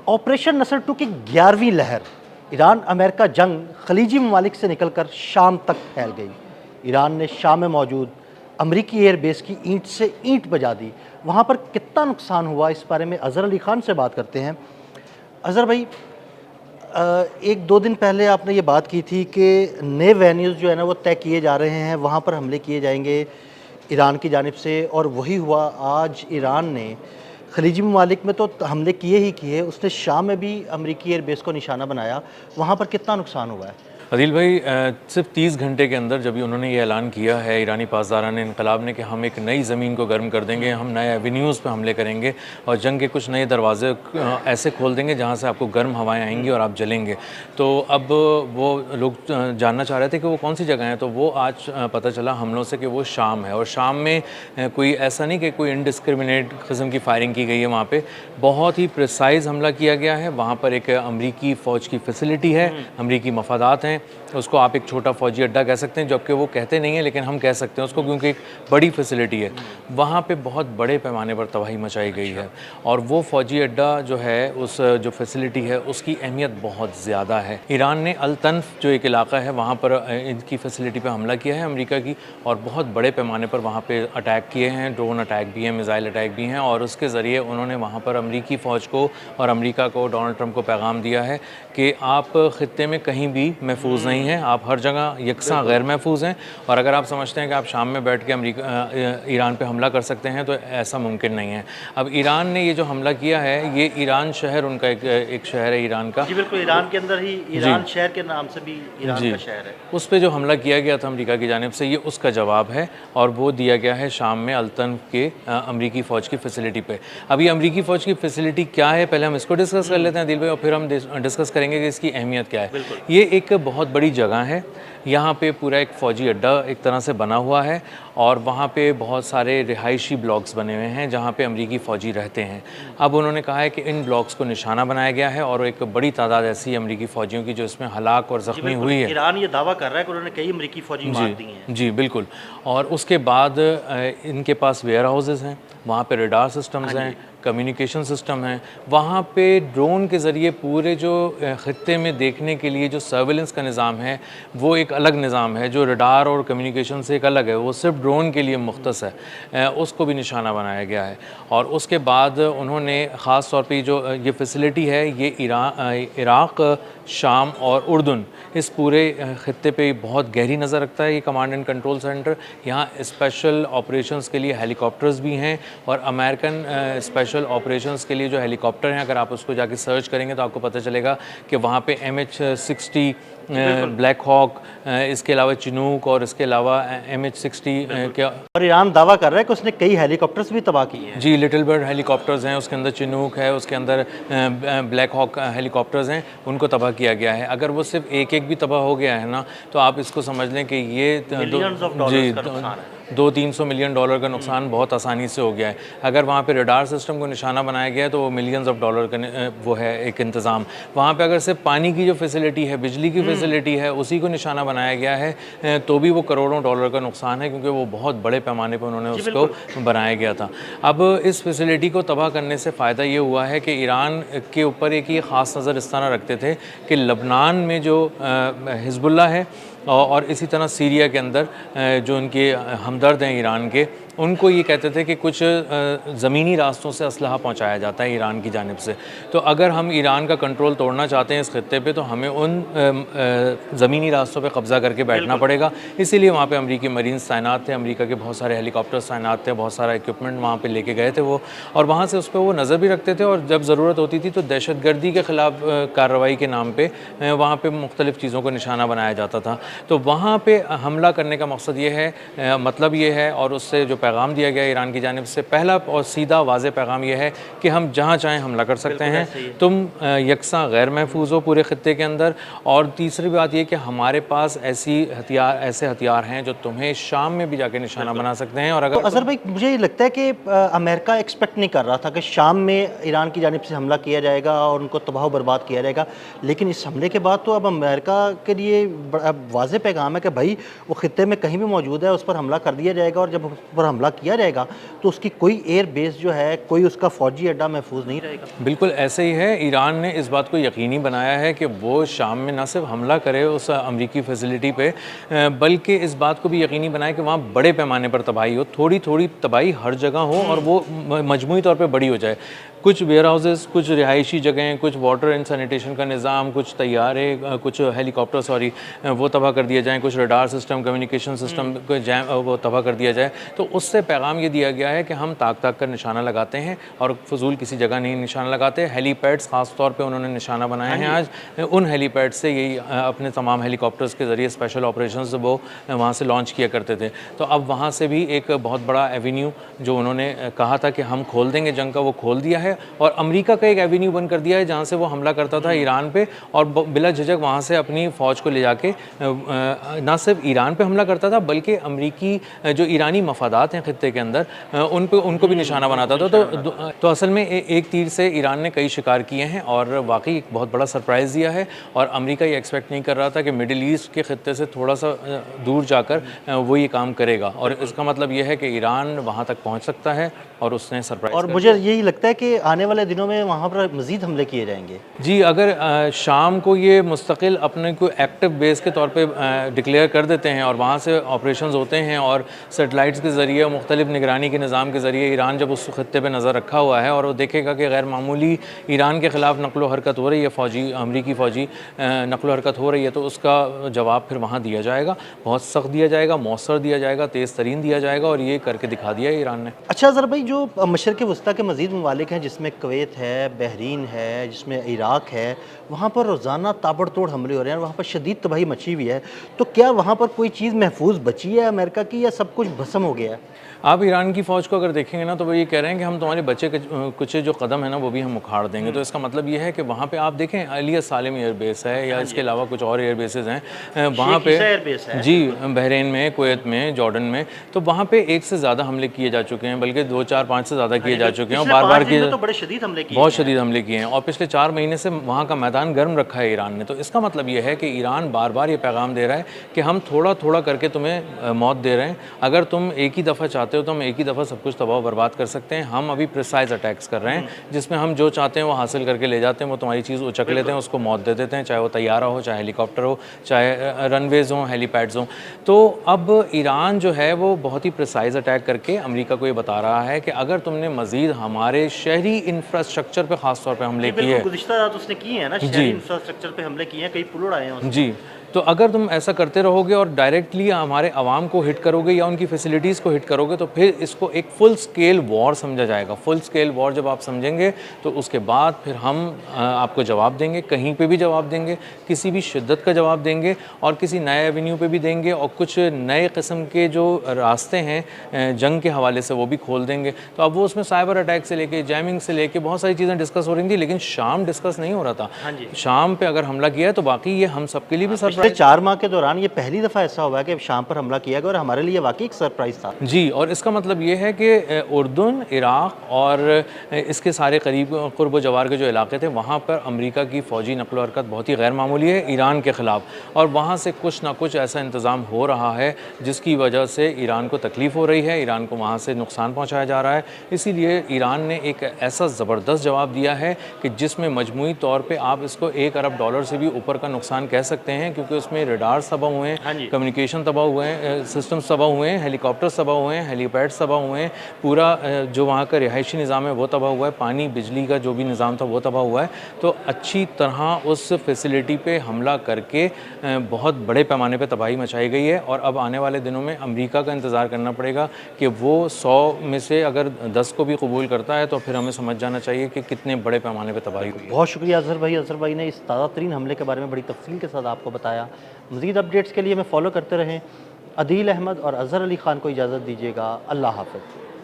Operation नसर 2 की 11वीं लहर ईरान अमेरिका जंग खलीजी ममालिक से निकलकर शाम तक फैल गई। ईरान ने शाम में मौजूद अमरीकी एयरबेस की ईंट से ईंट बजा दी। वहाँ पर कितना नुकसान हुआ, इस बारे में अज़हर अली ख़ान से बात करते हैं। अज़हर भाई, एक दो दिन पहले आपने ये बात की थी कि नए वेन्यूज़ जो है ना वो तय किए जा रहे हैं, वहाँ पर हमले किए जाएंगे ईरान की जानिब से, और वही हुआ। आज ईरान ने खलीजी ममालिक में तो हमले किए ही किए, उसने शाम में भी अमरीकी एयरबेस को निशाना बनाया। वहाँ पर कितना नुकसान हुआ है? अदील भाई, सिर्फ 30 घंटे के अंदर जब भी उन्होंने ये ऐलान किया है ईरानी पासदारान इनकलाब ने कि हम एक नई ज़मीन को गर्म कर देंगे, हम नए एवेन्यूज़ पे हमले करेंगे और जंग के कुछ नए दरवाजे ऐसे खोल देंगे जहाँ से आपको गर्म हवाएं आएंगी और आप जलेंगे। तो अब वो लोग जानना चाह रहे थे कि वो कौन सी जगह है, तो वो आज पता चला हमलों से कि वो शाम है। और शाम में कोई ऐसा नहीं कि कोई इनडिस्क्रिमिनेट किस्म की फायरिंग की गई है, वहाँ पर बहुत ही प्रिसाइज़ हमला किया गया है। वहाँ पर एक अमरीकी फ़ौज की फैसिलिटी है, अमरीकी मफादात हैं, उसको आप एक छोटा फ़ौजी अड्डा कह सकते हैं, जबकि वो कहते नहीं हैं लेकिन हम कह सकते हैं उसको, क्योंकि एक बड़ी फैसिलिटी है। वहाँ पे बहुत बड़े पैमाने पर तबाही मचाई गई है और वो फ़ौजी अड्डा जो है, उस जो फैसिलिटी है उसकी अहमियत बहुत ज़्यादा है। ईरान ने अल तन्फ जो एक इलाका है वहाँ पर इनकी फैसिलिटी पर हमला किया है अमेरिका की, और बहुत बड़े पैमाने पर वहाँ पर अटैक किए हैं, ड्रोन अटैक भी हैं, मिज़ाइल अटैक भी हैं, और उसके ज़रिए उन्होंने वहाँ पर अमरीकी फ़ौज को और अमरीका को, डोनाल्ड ट्रंप को पैगाम दिया है कि आप ख़ित्ते में कहीं भी महफूज नहीं हैं, आप हर जगह यकसा गैर महफूज हैं। और अगर आप समझते हैं कि आप शाम में बैठ के ईरान पे हमला कर सकते हैं तो ऐसा मुमकिन नहीं है। अब ईरान ने ये जो हमला किया है, ये ईरान शहर, उनका एक शहर है ईरान का। जी बिल्कुल, ईरान के अंदर ही ईरान शहर के नाम से भी ईरान का शहर है। उस पर जो हमला किया गया था अमेरिका की जानिब से, ये उसका जवाब है, और वो दिया गया है शाम में अल्तन के अमरीकी फ़ौज की फैसिलिटी पे। अभी अमरीकी फ़ौज की फैसिलिटी क्या है, पहले हम इसको डिस्कस कर लेते हैं दिल भाई, और फिर हम डिस्कस करेंगे कि इसकी अहमियत क्या है। ये एक बहुत बड़ी जगह है, यहाँ पे पूरा एक फ़ौजी अड्डा एक तरह से बना हुआ है, और वहाँ पे बहुत सारे रिहायशी ब्लॉक्स बने हुए हैं जहाँ पे अमरीकी फ़ौजी रहते हैं। अब उन्होंने कहा है कि इन ब्लॉक्स को निशाना बनाया गया है, और एक बड़ी तादाद ऐसी अमरीकी फ़ौजियों की जो इसमें हलाक और ज़ख्मी हुई है। ईरान ये दावा कर रहा है कि उन्होंने कई अमरीकी फ़ौजी मार दिए हैं। जी बिल्कुल। और उसके बाद इनके पास वेयर हाउसेज़ हैं, वहाँ पे रडार सिस्टम्स हैं, कम्युनिकेशन सिस्टम है, वहाँ पे ड्रोन के ज़रिए पूरे जो ख़ित्ते में देखने के लिए जो सर्विलेंस का निज़ाम है वो एक अलग निज़ाम है, जो रडार और कम्युनिकेशन से एक अलग है, वो सिर्फ ड्रोन के लिए मुख्तस है, उसको भी निशाना बनाया गया है। और उसके बाद उन्होंने ख़ास तौर पे जो ये फैसिलिटी है, ये इराक़, शाम और उर्दून, इस पूरे ख़ित्ते पे बहुत गहरी नज़र रखता है ये कमांड एंड कंट्रोल सेंटर। यहाँ स्पेशल ऑपरेशंस के लिए हेलीकॉप्टर्स भी हैं, और अमेरिकन स्पेशल ऑपरेशंस के लिए जो हेलीकॉप्टर हैं, अगर आप उसको जाके सर्च करेंगे तो आपको पता चलेगा कि वहाँ पे MH-60 ब्लैक हॉक, इसके अलावा चिनूक, और इसके अलावा MH-60 क्या, और ईरान दावा कर रहा है कि उसने कई हेलीकॉप्टर्स भी तबाह किए हैं। जी, लिटिल बर्ड हेलीकॉप्टर्स हैं, उसके अंदर चिनूक है, उसके अंदर ब्लैक हॉक हेलीकॉप्टर्स हैं, उनको तबाह किया गया है। अगर वो सिर्फ एक भी तबाह हो गया है ना, तो आप इसको समझ लें कि ये मिलियंस ऑफ डॉलर्स का नुकसान है। 200-300 मिलियन डॉलर का नुकसान बहुत आसानी से हो गया है। अगर वहाँ पे रडार सिस्टम को निशाना बनाया गया है तो वो मिलियंस ऑफ डॉलर का वो है एक इंतज़ाम। वहाँ पे अगर सिर्फ पानी की जो फैसिलिटी है, बिजली की फैसिलिटी है, उसी को निशाना बनाया गया है, तो भी वो करोड़ों डॉलर का नुकसान है, क्योंकि वो बहुत बड़े पैमाने पर उन्होंने उसको बनाया गया था। अब इस फैसिलिटी को तबाह करने से फ़ायदा ये हुआ है कि ईरान के ऊपर एक ये ख़ास नज़र इस तरह रखते थे कि लबनान में जो हिज़्बुल्लाह है, और इसी तरह सीरिया के अंदर जो उनके हमदर्द हैं ईरान के, उनको ये कहते थे कि कुछ ज़मीनी रास्तों से असलहा पहुंचाया जाता है ईरान की जानिब से। तो अगर हम ईरान का कंट्रोल तोड़ना चाहते हैं इस खित्ते पे, तो हमें उन ज़मीनी रास्तों पे कब्ज़ा करके बैठना पड़ेगा। इसीलिए वहाँ पे अमरीकी मरीन्स तैनात थे, अमरीका के बहुत सारे हेलीकॉप्टर्स तैनात थे, बहुत सारा इक्विपमेंट वहाँ पर लेके गए थे वो, और वहाँ से उस पर वो नज़र भी रखते थे, और जब ज़रूरत होती थी तो दहशतगर्दी के ख़िलाफ़ कार्रवाई के नाम पर वहाँ पर मुख्तलिफ़ चीज़ों को निशाना बनाया जाता था। तो वहाँ पे हमला करने का मकसद ये है, मतलब ये है, और उससे जो पैगाम दिया गया ईरान की जानिब से, पहला और सीधा वाज़े पैगाम ये है कि हम जहाँ चाहें हमला कर सकते हैं, तुम यकसा गैर महफूज हो पूरे ख़ित्ते के अंदर। और तीसरी बात ये कि हमारे पास ऐसे हथियार हैं जो तुम्हें शाम में भी जाके निशाना बना सकते हैं। और अगर तो अज़हर भाई, मुझे ये लगता है कि अमेरिका एक्सपेक्ट नहीं कर रहा था कि शाम में ईरान की जानिब से हमला किया जाएगा और उनको तबाह बर्बाद किया जाएगा, लेकिन इस हमले के बाद तो अब अमेरिका के लिए वाज़े पैगाम है कि भाई वो ख़ित्ते में कहीं भी मौजूद है, उस पर हमला कर दिया जाएगा, और जब उस पर हमला किया जाएगा तो उसकी कोई एयर बेस जो है, कोई उसका फ़ौजी अड्डा महफूज नहीं रहेगा। बिल्कुल ऐसे ही है। ईरान ने इस बात को यकीनी बनाया है कि वो शाम में न सिर्फ हमला करे उस अमरीकी फैसिलिटी पे, बल्कि इस बात को भी यकीनी बनाए कि वहाँ बड़े पैमाने पर तबाही हो, थोड़ी थोड़ी तबाही हर जगह हो और वो मजमूई तौर पे बड़ी हो जाए। कुछ वेयर हाउसेस, कुछ रिहायशी जगहें, कुछ वाटर एंड सैनिटेशन का निज़ाम, कुछ तैयारे, कुछ हेलीकॉप्टर सॉरी वो तबाह कर दिया जाए, कुछ रडार सिस्टम, कम्युनिकेशन सिस्टम को वो तबाह कर दिया जाए। तो उससे पैगाम ये दिया गया है कि हम ताक ताक कर निशाना लगाते हैं और फजूल किसी जगह नहीं निशाना लगाते। हेलीपैड्स ख़ास तौर पे उन्होंने निशाना बनाए हैं आज। उन हेलीपैड से यही अपने तमाम हेलीकॉप्टर्स के ज़रिए स्पेशल ऑपरेशंस वो वहाँ से लॉन्च किया करते थे। तो अब वहाँ से भी एक बहुत बड़ा एवेन्यू जो उन्होंने कहा था कि हम खोल देंगे जंग का, वो खोल दिया है और अमेरिका का एक एवेन्यू बंद कर दिया है जहाँ से वो हमला करता था ईरान पे और बिला झिझक वहाँ से अपनी फ़ौज को ले जाके ना सिर्फ ईरान पे हमला करता था बल्कि अमेरिकी जो ईरानी मफादात हैं खित्ते के अंदर उनको भी निशाना बनाता था। तो असल में एक तीर से ईरान ने कई शिकार किए हैं और वाकई एक बहुत बड़ा सरप्राइज़ दिया है और अमेरिका ये एक्सपेक्ट नहीं कर रहा था कि मिडिल ईस्ट के खित्ते से थोड़ा सा दूर जाकर वो ये काम करेगा और इसका मतलब ये है कि ईरान वहाँ तक पहुँच सकता है और उसने सरप्राइज और मुझे यही लगता है कि आने वाले दिनों में वहाँ पर मज़ीद हमले किए जाएंगे। जी, अगर शाम को ये मुस्तकिल अपने को एक्टिव बेस के तौर पे डिक्लेयर कर देते हैं और वहाँ से ऑपरेशंस होते हैं और सेटेलाइट्स के ज़रिए मुख्तलिफ निगरानी के निज़ाम के ज़रिए ईरान जब उस खत्ते पे नज़र रखा हुआ है और वो देखेगा कि गैर मामूली ईरान के ख़िलाफ़ नक़्लो हरकत हो रही है, फ़ौजी अमरीकी फ़ौजी नक़्लो हरकत हो रही है, तो उसका जवाब फिर वहाँ दिया जाएगा, बहुत सख्त दिया जाएगा, मौसर दिया जाएगा, तेज़ तरीन दिया जाएगा और ये करके दिखा दिया है ईरान ने। अच्छा ज़रा भाई, जो मशरक़ वस्ता के मज़ीद ममालिक हैं जिसमें कुवैत है, बहरीन है, जिसमें इराक़ है, वहाँ पर रोज़ाना ताबड़तोड़ हमले हो रहे हैं, वहाँ पर शदीद तबाही मची हुई है, तो क्या वहाँ पर कोई चीज़ महफूज बची है अमेरिका की या सब कुछ भस्म हो गया है? आप ईरान की फ़ौज को अगर देखेंगे ना तो वो ये कह रहे हैं कि हम तुम्हारे बच्चे के कुछ जो कदम है ना वो भी हम उखाड़ देंगे। तो इसका मतलब ये है कि वहाँ पे आप देखें अलिया सालिम एयर बेस है या इसके अलावा कुछ और एयर बेसेस हैं वहाँ पे, जी, बहरीन में, कुवैत में, जॉर्डन में, तो वहाँ पे एक से ज़्यादा हमले किए जा चुके हैं, बल्कि 2, 4, 5 से ज़्यादा किए जा चुके हैं और बार-बार किए, तो बड़े शदीद हमले किए, बहुत शदीद हमले किए हैं और पिछले 4 महीने से वहाँ का मैदान गर्म रखा है ईरान ने। तो इसका मतलब ये है कि ईरान बार-बार ये पैगाम दे रहा है कि हम थोड़ा-थोड़ा करके तुम्हें मौत दे रहे हैं, अगर तुम एक ही दफ़ा चाहते हो तो हम एक ही दफ़ा सब कुछ तबाह बर्बाद कर सकते हैं। हम अभी प्रिसाइज अटैक्स कर रहे हैं जिसमें हम जो चाहते हैं वो हासिल करके ले जाते हैं, वो तुम्हारी चीज़ उचक लेते हैं, उसको मौत दे देते हैं, चाहे वो तैयारा हो, चाहे हेलीकॉप्टर हो, चाहे रनवेज़ हों, हेलीपैड्स हों। तो अब ईरान जो है वो बहुत ही प्रिसाइज अटैक करके अमेरिका को ये बता रहा है कि अगर तुमने मज़ीद हमारे शहरी इंफ्रास्ट्रक्चर पर ख़ास तौर पर हमले किए, गुज़िश्ता रात उसने किए हैं ना, शहरी इंफ्रास्ट्रक्चर पे हमले किए हैं, कई पुल उड़ाए हैं जी, तो अगर तुम ऐसा करते रहोगे और डायरेक्टली हमारे आवाम को हिट करोगे या उनकी फैसिलिटीज़ को हिट करोगे तो फिर इसको एक फुल स्केल वॉर समझा जाएगा। फुल स्केल वॉर जब आप समझेंगे तो उसके बाद फिर हम आपको जवाब देंगे, कहीं पे भी जवाब देंगे, किसी भी शिद्दत का जवाब देंगे और किसी नए एवेन्यू पे भी देंगे और कुछ नए किस्म के जो रास्ते हैं जंग के हवाले से वो भी खोल देंगे। तो अब वो उसमें साइबर अटैक से लेके, जैमिंग से लेके बहुत सारी चीज़ें डिस्कस हो रही थी, लेकिन शाम डिस्कस नहीं हो रहा था। शाम पे अगर हमला किया है तो बाकी ये हम सबके लिए भी पिछले 4 माह के दौरान ये पहली दफ़ा ऐसा हुआ है कि शाम पर हमला किया गया और हमारे लिए वाकई एक सरप्राइज़ था। जी, और इसका मतलब ये है कि उर्दून, इराक़ और इसके सारे करीब क़ुर्ब जवार के जो इलाके थे वहाँ पर अमेरिका की फ़ौजी नक़्ल हरकत बहुत ही गैर मामूली है ईरान के ख़िलाफ़ और वहाँ से कुछ ना कुछ ऐसा इंतज़ाम हो रहा है जिसकी वजह से ईरान को तकलीफ़ हो रही है, ईरान को वहाँ से नुकसान पहुँचाया जा रहा है। इसीलिए ईरान ने एक ऐसा ज़बरदस्त जवाब दिया है कि जिसमें मजमूई तौर पर आप इसको $1 अरब से भी ऊपर का नुकसान कह सकते हैं, क्योंकि उसमें रडार तबाह हुए हैं, कम्युनिकेशन तबाह हुए हैं, सिस्टम्स तबाह हुए हैं, हेलीकॉप्टर्स तबाह हुए हैं, हेलीपैड्स तबाह हुए हैं, पूरा जो वहाँ का रिहायशी निज़ाम है वो तबाह हुआ है, पानी बिजली का जो भी निज़ाम था वो तबाह हुआ है। तो अच्छी तरह उस फैसिलिटी पे हमला करके बहुत बड़े पैमाने पे तबाही मचाई गई है और अब आने वाले दिनों में अमेरिका का इंतज़ार करना पड़ेगा कि वो 100 में से अगर 10 को भी कबूल करता है तो फिर हमें समझ जाना चाहिए कि कितने बड़े पैमाने पर तबाही हुई है। बहुत शुक्रिया अज़हर भाई ने इस ताज़ा तरीन हमले के बारे में बड़ी तफसील के साथ आपको बताया। मज़ीद अपडेट्स के लिए हमें फॉलो करते रहें। अदील अहमद और अज़हर अली ख़ान को इजाज़त दीजिएगा। अल्लाह हाफ़िज़।